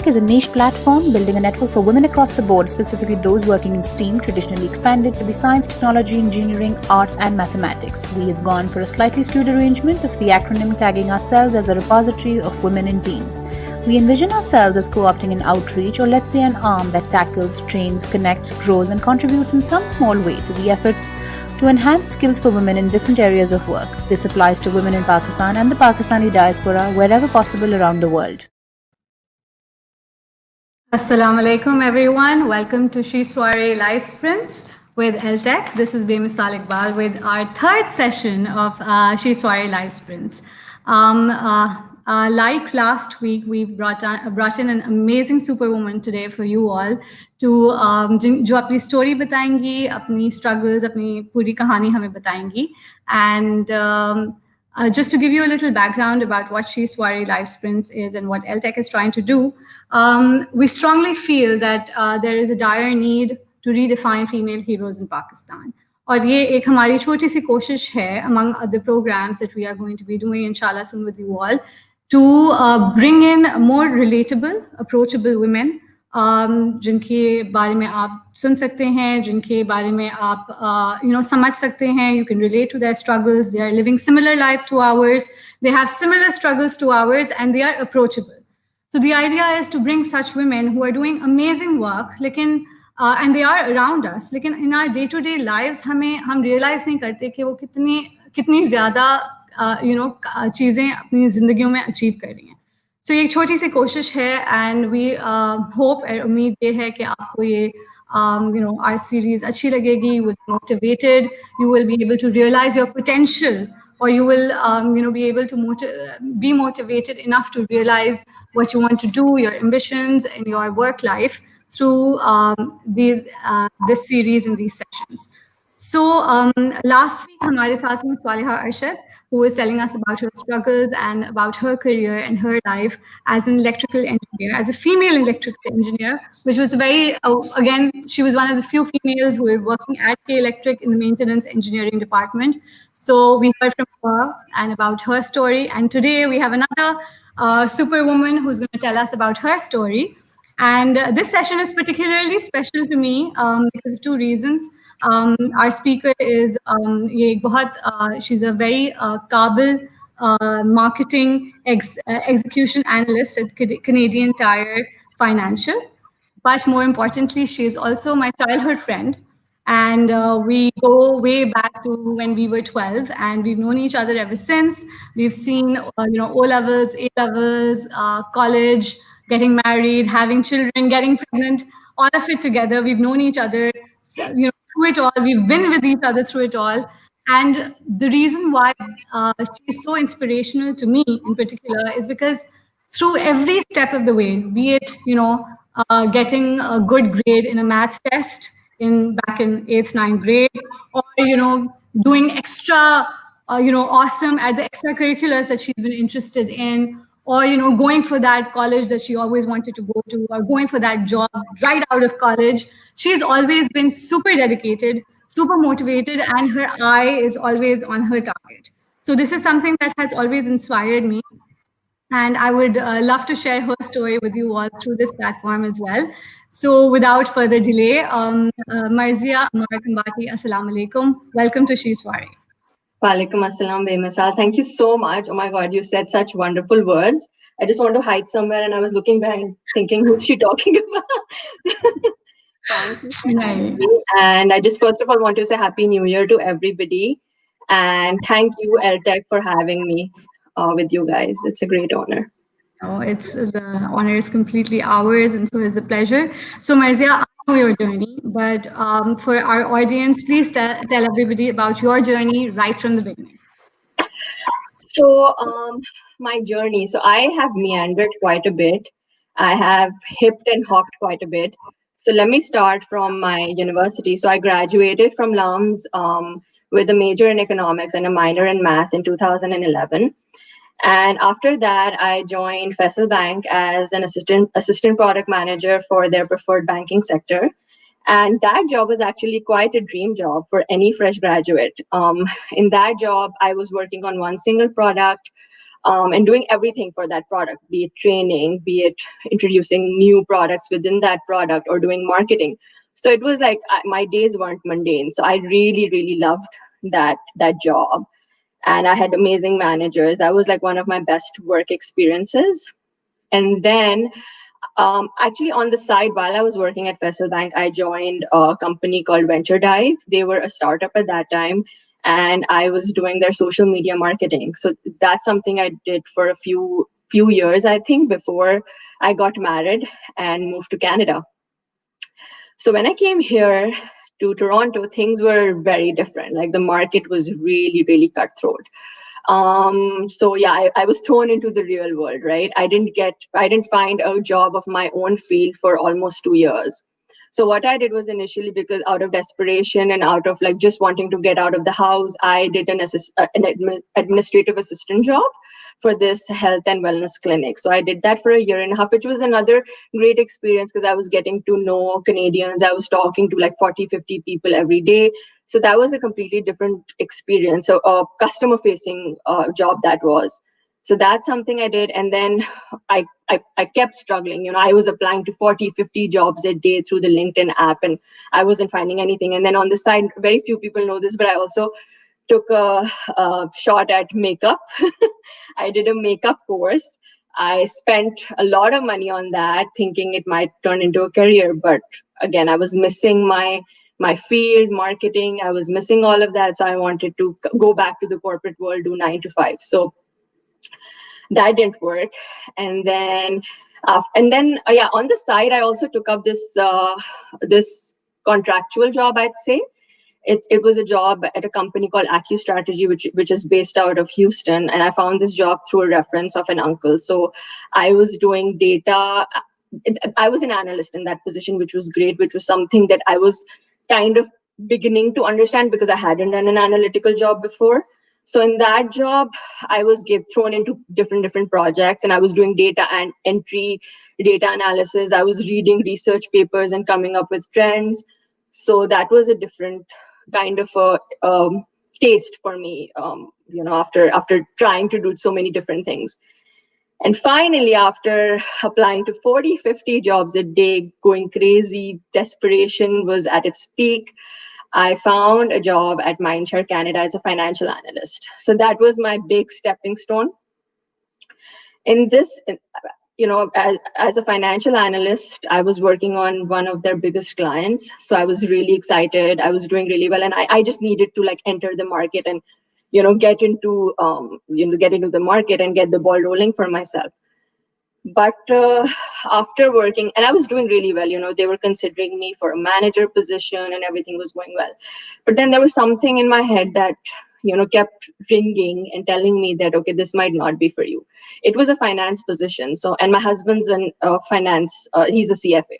is a niche platform building a network for women across the board, specifically those working in STEAM, traditionally expanded to be science, technology, engineering, arts, and mathematics. We have gone for a slightly skewed arrangement of the acronym, tagging ourselves as a repository of women in teams. We envision ourselves as co-opting an outreach, or let's say an arm that tackles, trains, connects, grows, and contributes in some small way to the efforts to enhance skills for women in different areas of work. This applies to women in Pakistan and the Pakistani diaspora wherever possible around the world. Assalamu alaikum, everyone. Welcome to She Soiree Live Sprints with LTech. This is Bemisal Iqbal with our third session of She Soiree Live Sprints. Like last week, we've brought in an amazing superwoman today for you all to जो अपनी story बताएंगी, अपनी struggles, अपनी पूरी कहानी हमें बताएंगी. And just to give you a little background about what She Soiree Live Sprints is and what LTech is trying to do, we strongly feel that there is a dire need to redefine female heroes in Pakistan. और ये एक हमारी छोटी सी कोशिश है among other programs that we are going to be doing inshallah soon with you all to bring in more relatable, approachable women जिनके बारे में आप सुन सकते हैं, जिनके बारे में आप समझ सकते हैं. You can relate to their struggles. They are living similar lives to ours. They have similar struggles to ours, and they are approachable. So the idea is to bring such women who are doing amazing work, and they are around us. लेकिन in our day-to-day lives हम realize नहीं करते कि वो कितनी ज़्यादा चीज़ें अपनी ज़िंदगियों में achieve कर रही हैं. So ये एक छोटी सी कोशिश है, and we hope और उम्मीद ये है कि आपको ये our series अच्छी लगेगी. You will be motivated. You will be able to realize your potential, or you will be able to be motivated enough to realize what you want to do, your ambitions in your work life through this series and these sessions. So last week हमारे साथ में Saliha Arshad, who was telling us about her struggles and about her career and her life as an electrical engineer, as a female electrical engineer, which was again, she was one of the few females who were working at K Electric in the maintenance engineering department. So we heard from her and about her story. And today we have another superwoman who's going to tell us about her story. And this session is particularly special to me because of two reasons. Our speaker is she's a very Kabul marketing execution analyst at Canadian Tire Financial. But more importantly, she is also my childhood friend. And we go way back to when we were 12, and we've known each other ever since. We've seen, O-levels, A-levels, college, getting married, having children, getting pregnant, all of it together. We've known each other, through it all. We've been with each other through it all. And the reason why she's so inspirational to me in particular is because through every step of the way, be it, getting a good grade in a math test back in 8th, 9th grade, or, doing extra, awesome at the extracurriculars that she's been interested in, or, going for that college that she always wanted to go to, or going for that job right out of college. She's always been super dedicated, super motivated, and her eye is always on her target. So this is something that has always inspired me. And I would love to share her story with you all through this platform as well. So without further delay, Marzia Amar Kambati, Assalamu alaikum. Welcome to She Soiree. Walaikum assalam, Bemisal. Thank you so much. Oh my God, you said such wonderful words. I just want to hide somewhere, and I was looking behind thinking, who's she talking about? Thank you for having me. And I just first of all want to say Happy New Year to everybody. And thank you, LTech, for having me with you guys. It's a great honor. Oh, the honor is completely ours, and so is the pleasure. So, Marzia, I know your journey, but for our audience, please tell everybody about your journey right from the beginning. So, my journey. So, I have meandered quite a bit. I have hipped and hopped quite a bit. So, let me start from my university. So, I graduated from LUMS with a major in economics and a minor in math in 2011. And after that, I joined Faisal Bank as an assistant product manager for their preferred banking sector. And that job was actually quite a dream job for any fresh graduate. In that job, I was working on one single product. and doing everything for that product, be it training, be it introducing new products within that product, or doing marketing. So it was like my days weren't mundane. So I really, really loved that job. And I had amazing managers. That was like one of my best work experiences. And then actually, on the side, while I was working at Faisal Bank, I joined a company called Venture Dive. They were a startup at that time, and I was doing their social media marketing. So that's something I did for a few years, I think, before I got married and moved to Canada. So when I came here to Toronto, things were very different. Like the market was really, really cutthroat. So yeah, I was thrown into the real world, right? I didn't find a job of my own field for almost 2 years. So what I did was, initially, because out of desperation and out of like just wanting to get out of the house, I did an administrative assistant job for this health and wellness clinic. So I did that for a year and a half, which was another great experience because I was getting to know Canadians. I was talking to like 40, 50 people every day. So that was a completely different experience. So a customer facing job that was. So that's something I did. And then I kept struggling. You know, I was applying to 40, 50 jobs a day through the LinkedIn app, and I wasn't finding anything. And then on the side, very few people know this, but I also took a shot at makeup. I did a makeup course. I spent a lot of money on that, thinking it might turn into a career. But again, I was missing my field, marketing. I was missing all of that. So I wanted to go back to the corporate world, do 9 to 5. So that didn't work. And then on the side, I also took up this contractual job, I'd say. It was a job at a company called AccuStrategy, which is based out of Houston. And I found this job through a reference of an uncle. So I was doing data. I was an analyst in that position, which was great, which was something that I was kind of beginning to understand because I hadn't done an analytical job before. So in that job, I was thrown into different projects, and I was doing data and entry, data analysis. I was reading research papers and coming up with trends. So that was a different kind of a taste for me, after trying to do so many different things. And finally, after applying to 40, 50 jobs a day, going crazy, desperation was at its peak, I found a job at Mindshare Canada as a financial analyst. So that was my big stepping stone. In this, as a financial analyst, I was working on one of their biggest clients. So I was really excited. I was doing really well. And I just needed to like enter the market and, get into the market and get the ball rolling for myself. But after working, and I was doing really well, they were considering me for a manager position and everything was going well. But then there was something in my head that, kept ringing and telling me that, okay, this might not be for you. It was a finance position. So, and my husband's in finance, he's a CFA.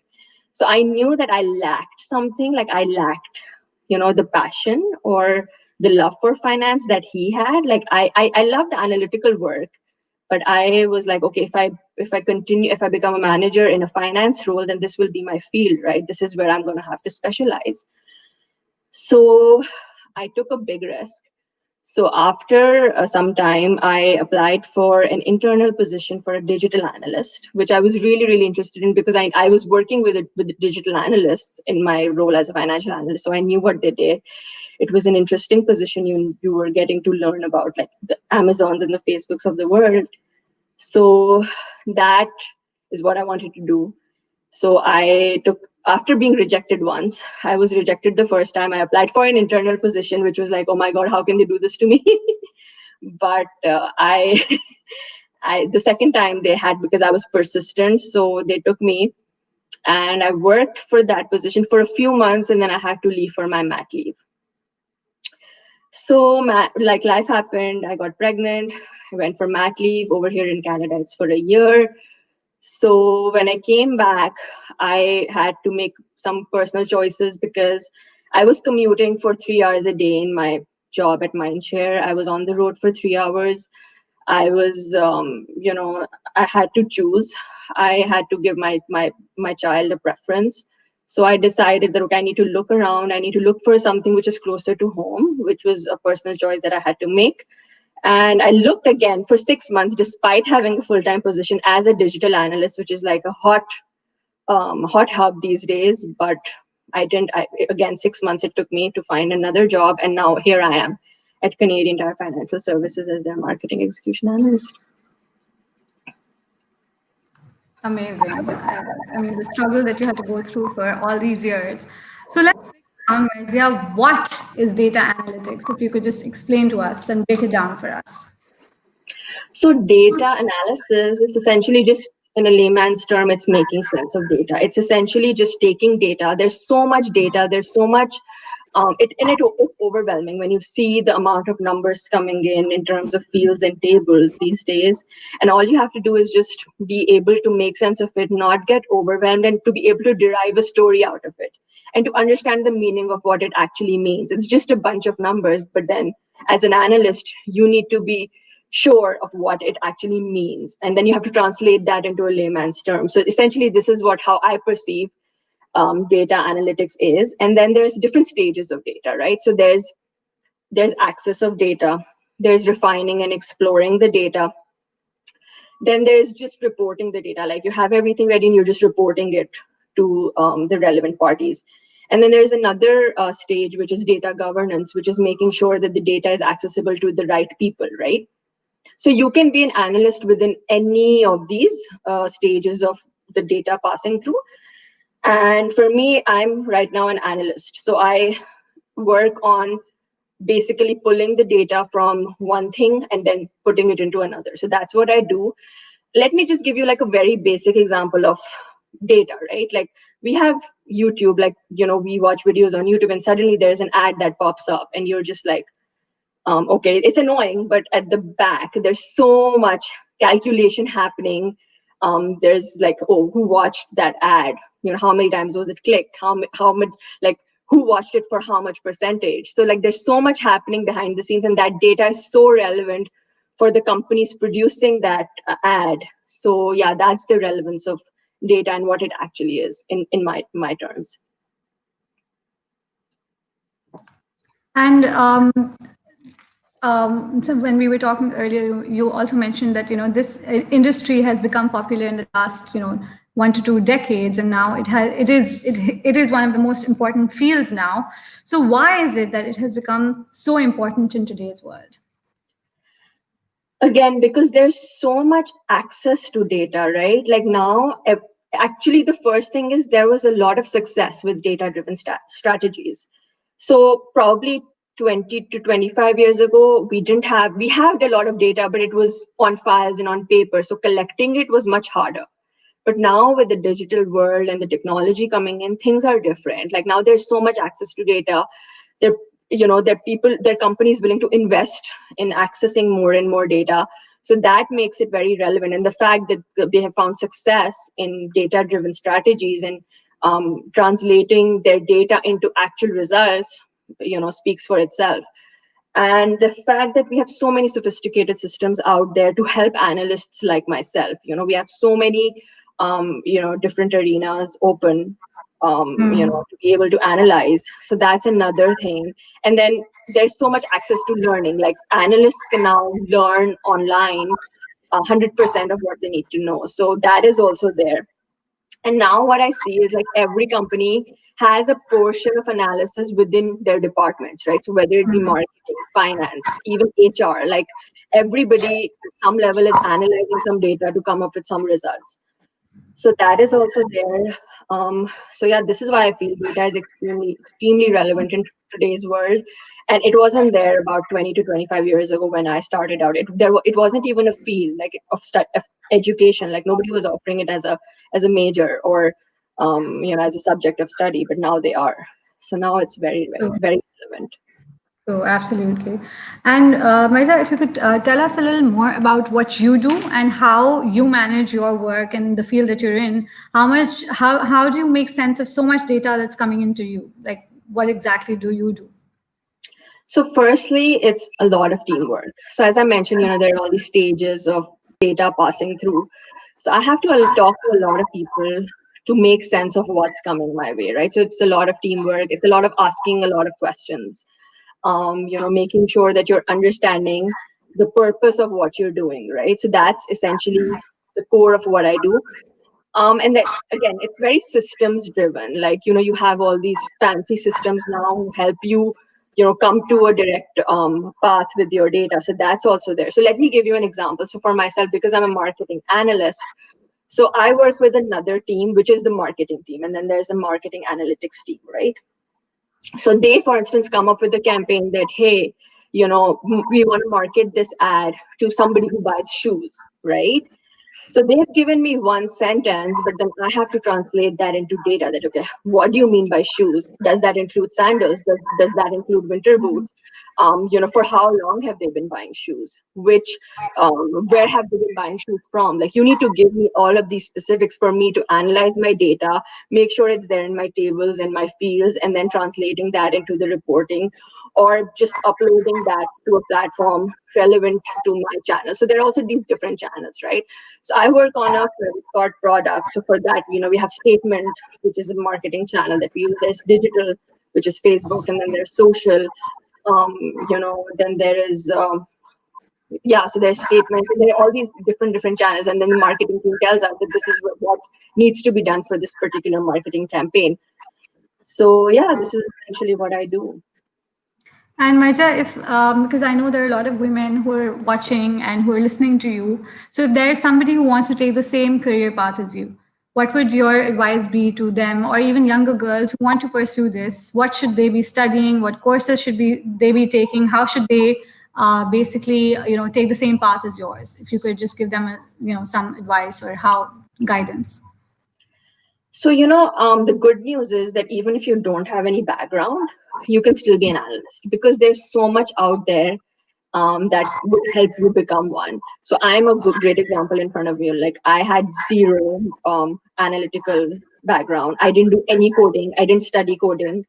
So I knew that I lacked something, like I lacked, the passion or the love for finance that he had. Like I loved analytical work. But I was like, okay, if I become a manager in a finance role, then this will be my field, right? This is where I'm going to have to specialize. So I took a big risk. So after some time, I applied for an internal position for a digital analyst, which I was really, really interested in because I was working with the digital analysts in my role as a financial analyst. So I knew what they did. It was an interesting position. You were getting to learn about like the Amazons and the Facebooks of the world. So that is what I wanted to do. So after being rejected once, I was rejected the first time. I applied for an internal position, which was like, oh my God, how can they do this to me? But the second time they had, because I was persistent, so they took me. And I worked for that position for a few months, and then I had to leave for my mat leave. So like life happened, I got pregnant, I went for mat leave. Over here in Canada, it's for a year. So when I came back, I had to make some personal choices because I was commuting for 3 hours a day in my job at Mindshare. I was on the road for 3 hours. I was, I had to choose. I had to give my child a preference. So I decided that, okay, I need to look around. I need to look for something which is closer to home, which was a personal choice that I had to make. And I looked again for 6 months, despite having a full-time position as a digital analyst, which is like a hot hub these days. But I didn't. Again, 6 months it took me to find another job, and now here I am at Canadian Tire Financial Services as their marketing execution analyst. Amazing. I mean, the struggle that you had to go through for all these years. So let's break it down, Marzia. What is data analytics? If you could just explain to us and break it down for us. So data analysis is essentially just, in a layman's term, it's making sense of data. It's essentially just taking data. There's so much data. There's so much, it's overwhelming when you see the amount of numbers coming in terms of fields and tables these days. And all you have to do is just be able to make sense of it, not get overwhelmed, and to be able to derive a story out of it and to understand the meaning of what it actually means. It's just a bunch of numbers, but then as an analyst, you need to be sure of what it actually means, and then you have to translate that into a layman's term. So essentially, this is how I perceive data analytics is. And then there's different stages of data, right? So there's access of data, there's refining and exploring the data, then there's just reporting the data. Like, you have everything ready and you're just reporting it to the relevant parties. And then there's another stage, which is data governance, which is making sure that the data is accessible to the right people, right? So you can be an analyst within any of these stages of the data passing through. And for me, I'm right now an analyst. So I work on basically pulling the data from one thing and then putting it into another. So that's what I do. Let me just give you like a very basic example of data, right? Like, we have YouTube, like, we watch videos on YouTube and suddenly there's an ad that pops up and you're just like, okay, it's annoying, but at the back, there's so much calculation happening. There's like, oh, who watched that ad? How many times was it clicked? How much, like, who watched it for how much percentage? So like, there's so much happening behind the scenes, and that data is so relevant for the companies producing that ad. So yeah, that's the relevance of data and what it actually is in my terms. And so when we were talking earlier, you also mentioned that this industry has become popular in the last 1 to 2 decades, and now it is one of the most important fields now. So why is it that it has become so important in today's world? Again, because there's so much access to data, right? Like, now, actually, the first thing is there was a lot of success with data-driven strategies. So probably 20 to 25 years ago, we had a lot of data, but it was on files and on paper. So collecting it was much harder. But now, with the digital world and the technology coming in, things are different. Like, now there's so much access to data. There are companies willing to invest in accessing more and more data. So that makes it very relevant. And the fact that they have found success in data-driven strategies and translating their data into actual results, speaks for itself. And the fact that we have so many sophisticated systems out there to help analysts like myself, we have so many, different arenas open, to be able to analyze. So that's another thing. And then there's so much access to learning. Like, analysts can now learn online 100% of what they need to know. So that is also there. And now what I see is, like, every company has a portion of analysis within their departments, right? So whether it be marketing, finance, even HR, like, everybody at some level is analyzing some data to come up with some results. So that is also there. So yeah, this is why I feel data is extremely relevant in today's world. And it wasn't there about 20 to 25 years ago when I started out. It wasn't even a field like of education. Like, nobody was offering it as a major or as a subject of study, but now they are. So now it's very, very relevant. Oh, absolutely. And Marzia, if you could tell us a little more about what you do and how you manage your work and the field that you're in. How do you make sense of so much data that's coming into you? Like, what exactly do you do? So firstly, it's a lot of teamwork. So as I mentioned, there are all these stages of data passing through. So I have to talk to a lot of people to make sense of what's coming my way, right? So it's a lot of teamwork. It's a lot of asking a lot of questions. Making sure that you're understanding the purpose of what you're doing, right? So that's essentially the core of what I do. And that, again, it's very systems driven. Like, you have all these fancy systems now who help you, come to a direct path with your data. So that's also there. So let me give you an example. So for myself, because I'm a marketing analyst, so I work with another team, which is the marketing team. And then there's a marketing analytics team, right? So they, for instance, come up with a campaign that, hey, we want to market this ad to somebody who buys shoes, right? So they have given me one sentence, but then I have to translate that into data. That, okay, what do you mean by shoes? Does that include sandals? Does that include winter boots? For how long have they been buying shoes? Where have they been buying shoes from? Like, you need to give me all of these specifics for me to analyze my data, make sure it's there in my tables and my fields, and then translating that into the reporting, or just uploading that to a platform relevant to my channel. So there are also these different channels, right? So I work on a credit card product. So for that, we have Statement, which is a marketing channel that we use. There's digital, which is Facebook, and then there's social. Then there is so there's Statements, and there are all these different channels, and then the marketing team tells us that this is what needs to be done for this particular marketing campaign. So yeah, this is essentially what I do. And Marja, if because I know there are a lot of women who are watching and who are listening to you, so if there is somebody who wants to take the same career path as you, what would your advice be to them, or even younger girls who want to pursue this? What should they be studying? What courses should they be taking? How should they basically take the same path as yours? If you could just give them some advice or how guidance. So, the good news is that even if you don't have any background, you can still be an analyst, because there's so much out there that would help you become one. So I'm a great example in front of you. Like, I had zero analytical background. I didn't do any coding. I didn't study coding.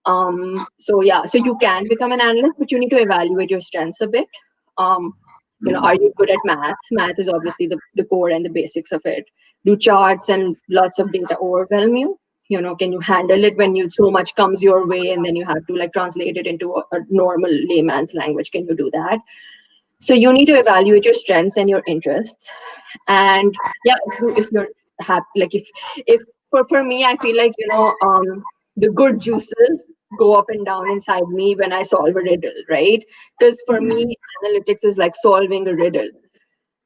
So you can become an analyst, but you need to evaluate your strengths a bit. Are you good at math? Math is obviously the core and the basics of it. Do charts and lots of data overwhelm you? Can you handle it when so much comes your way and then you have to like translate it into a normal layman's language? Can you do that? So you need to evaluate your strengths and your interests. And yeah, if you're happy, like if for me, I feel like, the good juices go up and down inside me when I solve a riddle, right? Because for me, analytics is like solving a riddle.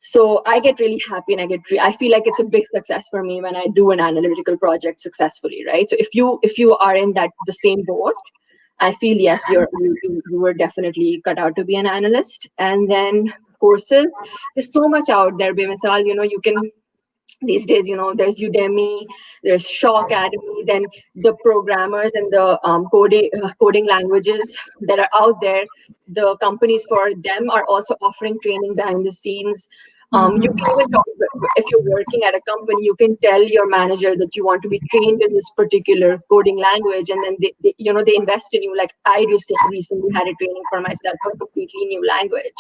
So I get really happy, and I feel like it's a big success for me when I do an analytical project successfully, right? So if you are in the same boat, I feel yes, you were definitely cut out to be an analyst. And then courses, there's so much out there. Bemisal, you can these days, there's Udemy, there's Shaw Academy, then the programmers and the coding languages that are out there, the companies for them are also offering training behind the scenes. You can even talk, if you're working at a company, you can tell your manager that you want to be trained in this particular coding language, and then they invest in you. Like, I recently had a training for myself for a completely new language.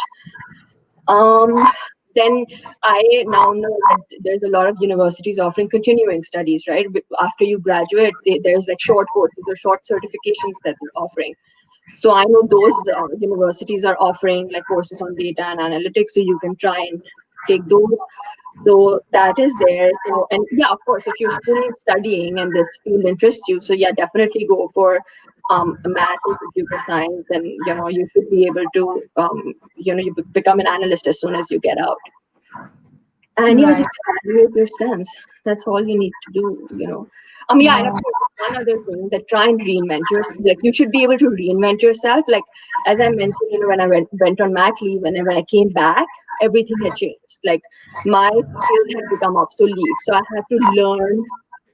Then I now know that there's a lot of universities offering continuing studies, right? After you graduate, there's like short courses or short certifications that they're offering. So I know those universities are offering like courses on data and analytics, so you can try and take those. So that is there. So, and yeah, of course, if you're still studying and this field interests you, so yeah, definitely go for math and computer science, and you should be able to you become an analyst as soon as you get out. And yeah, just evaluate your strengths. That's all you need to do. And of course, one other thing, that try and reinvent yourself. Like, you should be able to reinvent yourself. Like, as I mentioned, when I went on mat leave, and when I came back, everything had changed. Like, my skills had become obsolete. So I had to learn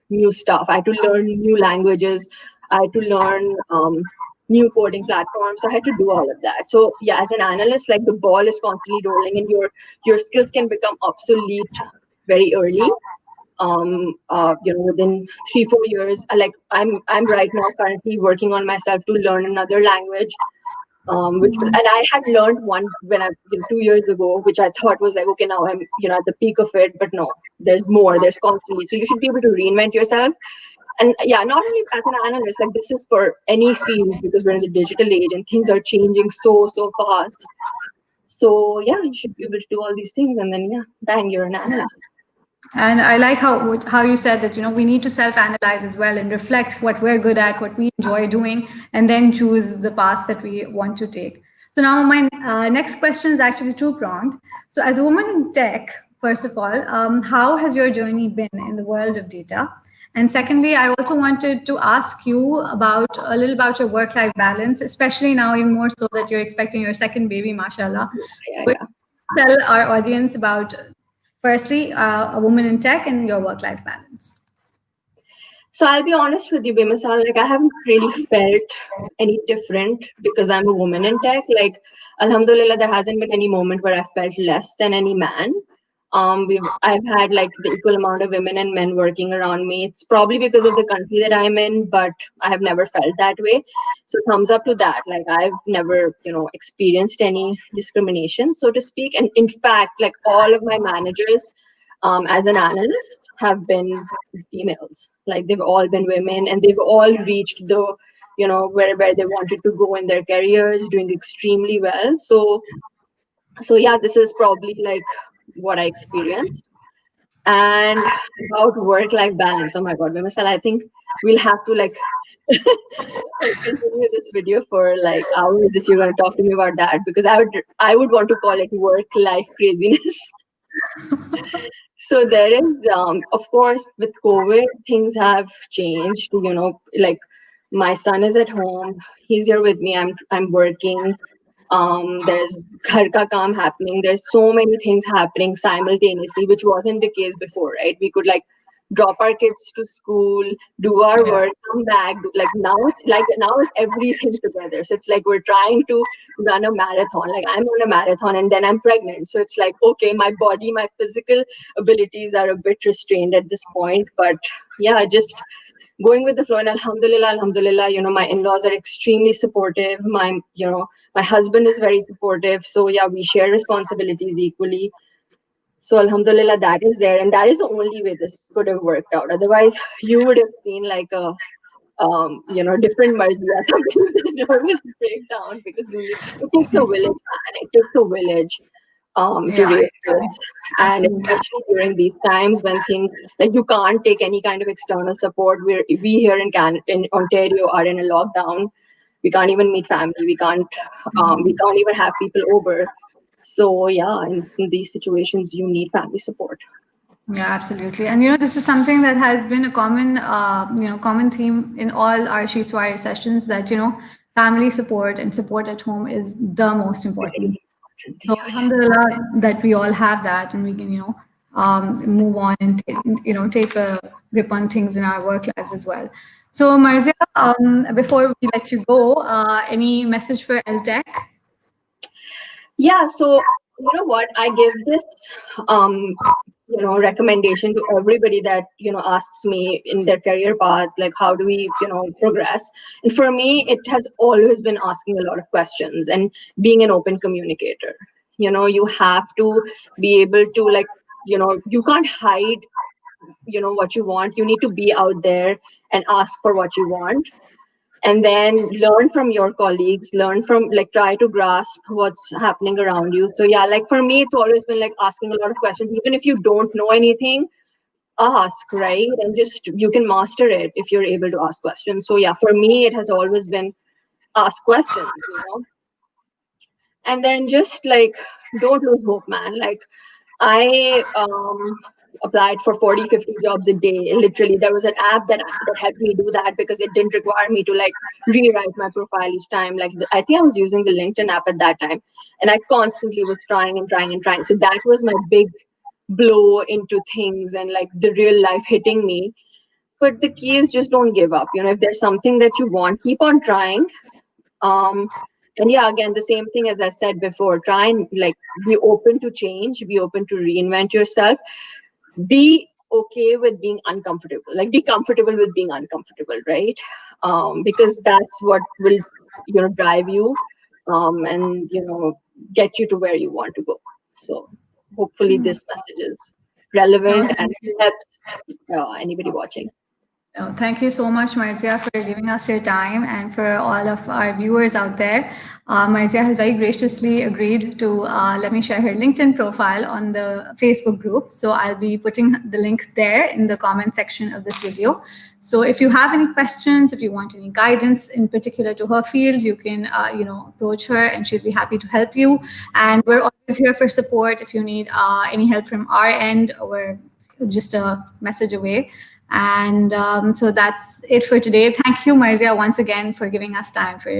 new stuff. I had to learn new languages. I had to learn new coding platforms. So I had to do all of that. So yeah, as an analyst, like, the ball is constantly rolling, and your skills can become obsolete very early. Within 3-4 years. Like, I'm right now currently working on myself to learn another language. And I had learned one when 2 years ago, which I thought was like, okay, now I'm at the peak of it, but no, there's more. There's constantly. So you should be able to reinvent yourself. And yeah, not only as an analyst, like, this is for any field, because we're in the digital age and things are changing so fast. So yeah, you should be able to do all these things, and then yeah, bang, you're an analyst. And I like how you said that, we need to self-analyze as well and reflect what we're good at, what we enjoy doing, and then choose the path that we want to take. So now my next question is actually two-pronged. So as a woman in tech, first of all, how has your journey been in the world of data? And secondly, I also wanted to ask you about a little about your work-life balance, especially now, even more so that you're expecting your second baby, mashallah. Yeah, Would yeah. you tell our audience about, firstly, a woman in tech and your work-life balance? So I'll be honest with you, Bimasal, like I haven't really felt any different because I'm a woman in tech. Like, Alhamdulillah, there hasn't been any moment where I felt less than any man. I've had like the equal amount of women and men working around me. It's probably because of the country that I'm in, but I have never felt that way. So thumbs up to that. Like I've never, experienced any discrimination, so to speak. And in fact, like all of my managers, as an analyst, have been females. Like they've all been women, and they've all reached the, where they wanted to go in their careers, doing extremely well. So yeah, this is probably like what I experienced. And about work-life balance, oh my God, Vimasal, I think we'll have to like continue this video for like hours if you're going to talk to me about that, because I would want to call it work-life craziness. So there is, of course, with COVID, things have changed. Like my son is at home, he's here with me. I'm working. There's ghar ka kaam happening. There's so many things happening simultaneously, which wasn't the case before, right? We could like drop our kids to school, do our Yeah. work, come back. Now it's everything together. So it's like we're trying to run a marathon. Like I'm on a marathon and then I'm pregnant. So it's like, okay, my body, my physical abilities are a bit restrained at this point. But yeah, just going with the flow. And alhamdulillah, my in-laws are extremely supportive. My husband is very supportive. So yeah, we share responsibilities equally. So alhamdulillah, that is there, and that is the only way this could have worked out. Otherwise, you would have seen like a different Marzia, something with a nervous breakdown, because it takes a village, man. It takes a village to Yeah, raise kids, and absolutely. especially during these times when things like you can't take any kind of external support. We here in Ontario are in a lockdown. We can't even meet family. We can't even have people over. So yeah, in these situations, you need family support. Yeah, absolutely. And this is something that has been a common theme in all our Shishwari sessions, that family support and support at home is the most important. So Yeah. alhamdulillah that we all have that, and we can move on and take a grip on things in our work lives as well. So Marzia, before we let you go, any message for LTech? Yeah, so you know what? I give this recommendation to everybody that asks me in their career path, like how do we progress. And for me, it has always been asking a lot of questions and being an open communicator. You have to be able to, like, you can't hide what you want. You need to be out there and ask for what you want, and then learn from your colleagues, learn from, like, try to grasp what's happening around you. So yeah, like for me, it's always been like asking a lot of questions. Even if you don't know anything, ask, right? And just, you can master it if you're able to ask questions. So yeah, for me, it has always been ask questions. And then just like, don't lose hope, man. Like, I applied for 40, 50 jobs a day. Literally, there was an app that helped me do that because it didn't require me to like rewrite my profile each time. Like, I think I was using the LinkedIn app at that time, and I constantly was trying and trying and trying. So that was my big blow into things and like the real life hitting me. But the key is just don't give up. If there's something that you want, keep on trying. um and yeah, again, the same thing as I said before, try and like be open to change, be open to reinvent yourself, be okay with being uncomfortable, like be comfortable with being uncomfortable, right? Because that's what will drive you, and get you to where you want to go. So hopefully this message is No, relevant and helps anybody watching. Thank you so much, Marzia, for giving us your time, and for all of our viewers out there. Marzia has very graciously agreed to let me share her LinkedIn profile on the Facebook group. So I'll be putting the link there in the comment section of this video. So if you have any questions, if you want any guidance in particular to her field, you can approach her, and she'll be happy to help you. And we're always here for support if you need any help from our end, or just a message away. And so that's it for today. Thank you, Marzia, once again for giving us time for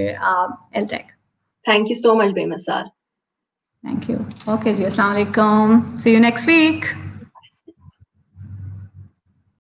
LTech. Thank you so much, Bemisal. Thank you. Okay, ji, Assalamu alaikum. See you next week.